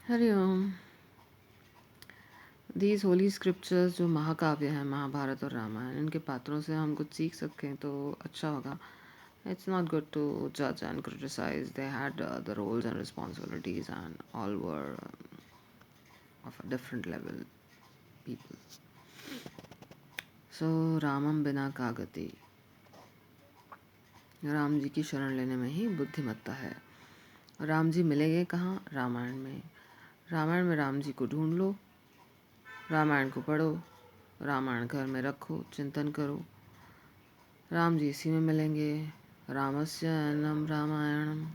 Hariom. These Holi scriptures जो महाकाव्य हैं, महाभारत और रामायण, इनके पात्रों से हम कुछ सीख सकें तो अच्छा होगा। इट्स नॉट गुड टू जज and criticize, they had the roles and responsibilities and all were of a different level people. So रामम बिना का गति, राम जी की शरण लेने में ही बुद्धिमत्ता है। राम जी मिलेंगे कहाँ? रामायण में। रामायण में राम जी को ढूंढ लो, रामायण को पढ़ो, रामायण घर में रखो, चिंतन करो, राम जी इसी में मिलेंगे। रामस्य अयनम रामायणम,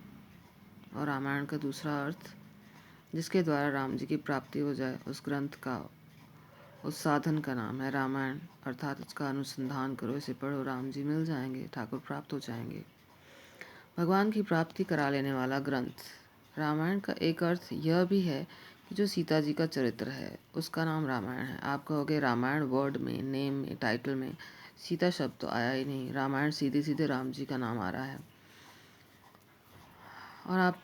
और रामायण का दूसरा अर्थ जिसके द्वारा राम जी की प्राप्ति हो जाए, उस ग्रंथ का, उस साधन का नाम है रामायण। अर्थात उसका अनुसंधान करो, इसे पढ़ो, राम जी मिल जाएंगे, ठाकुर प्राप्त हो जाएंगे। भगवान की प्राप्ति करा लेने वाला ग्रंथ रामायण का एक अर्थ यह भी है कि जो सीता जी का चरित्र है उसका नाम रामायण है। आप कहोगे रामायण वर्ड में, नेम में, टाइटल में सीता शब्द तो आया ही नहीं, रामायण सीधे सीधे राम जी का नाम आ रहा है। और आप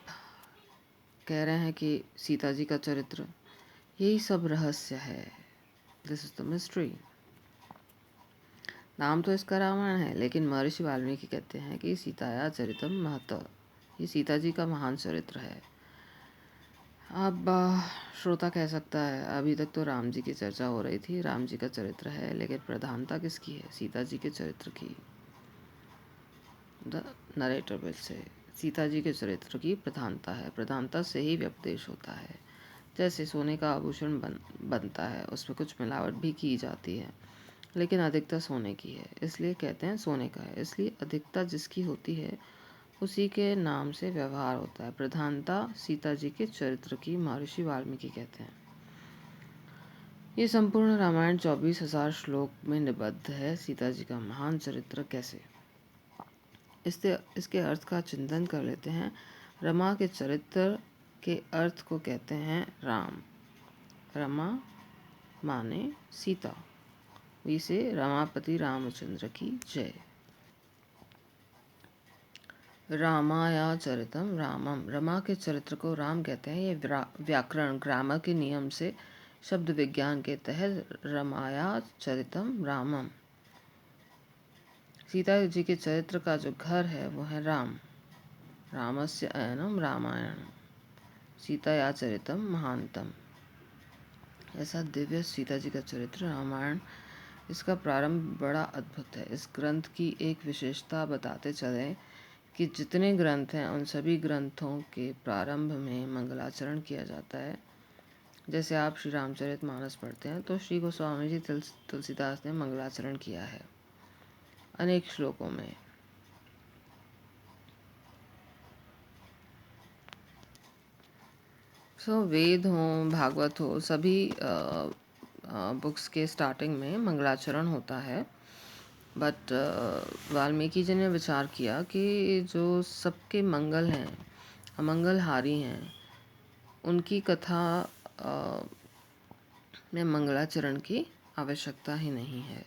कह रहे हैं कि सीता जी का चरित्र, यही सब रहस्य है। This is the mystery. नाम तो इसका रामायण है, लेकिन महर्षि वाल्मीकि कहते हैं कि सीताया चरितम महत, ये सीता जी का महान चरित्र है। अब श्रोता कह सकता है अभी तक तो राम जी की चर्चा हो रही थी, राम जी का चरित्र है, लेकिन प्रधानता किसकी है? सीता जी के चरित्र की। The narrator will say, Sita ji के चरित्र की प्रधानता है। प्रधानता से ही व्यपदेश होता है। जैसे सोने का आभूषण बनता है, उसमें कुछ मिलावट भी की जाती है, लेकिन अधिकता सोने की है, इसलिए कहते हैं सोने का है। इसलिए अधिकता जिसकी होती है उसी के नाम से व्यवहार होता है। प्रधानता सीता जी के चरित्र की महर्षि वाल्मीकि कहते हैं। ये संपूर्ण रामायण 24,000 श्लोक में निबद्ध है। सीता जी का महान चरित्र कैसे, इसके अर्थ का चिंतन कर लेते हैं। रमा के चरित्र के अर्थ को कहते हैं राम। रमा माने सीता। इसे रमापति रामचंद्र की जय। रामाया चरितम रामम, रमा के चरित्र को राम कहते हैं। ये व्याकरण ग्रामर के नियम से, शब्द विज्ञान के तहत रमाया चरितम रामम। सीता जी के चरित्र का जो घर है वो है राम। रामस्य अयनम रामायण, सीताया चरितम महानतम। ऐसा दिव्य सीता जी का चरित्र रामायण, इसका प्रारंभ बड़ा अद्भुत है। इस ग्रंथ की एक विशेषता बताते चले कि जितने ग्रंथ हैं उन सभी ग्रंथों के प्रारंभ में मंगलाचरण किया जाता है। जैसे आप श्री रामचरितमानस पढ़ते हैं तो श्री गोस्वामी जी तुलसीदास ने मंगलाचरण किया है अनेक श्लोकों में। वेद हो, भागवत हो, सभी बुक्स के स्टार्टिंग में मंगलाचरण होता है। बट वाल्मीकि जी ने विचार किया कि जो सबके मंगल हैं, अमंगलहारी हैं, उनकी कथा में मंगलाचरण की आवश्यकता ही नहीं है।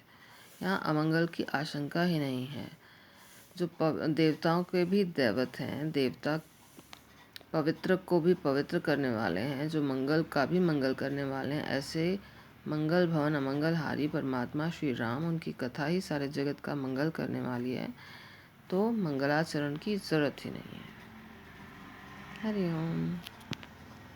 यहाँ अमंगल की आशंका ही नहीं है। जो देवताओं के भी दैवत हैं, देवता पवित्र को भी पवित्र करने वाले हैं, जो मंगल का भी मंगल करने वाले हैं, ऐसे मंगल भवन अमंगलहारी परमात्मा श्री राम, उनकी कथा ही सारे जगत का मंगल करने वाली है, तो मंगलाचरण की जरूरत ही नहीं है। हरिओम।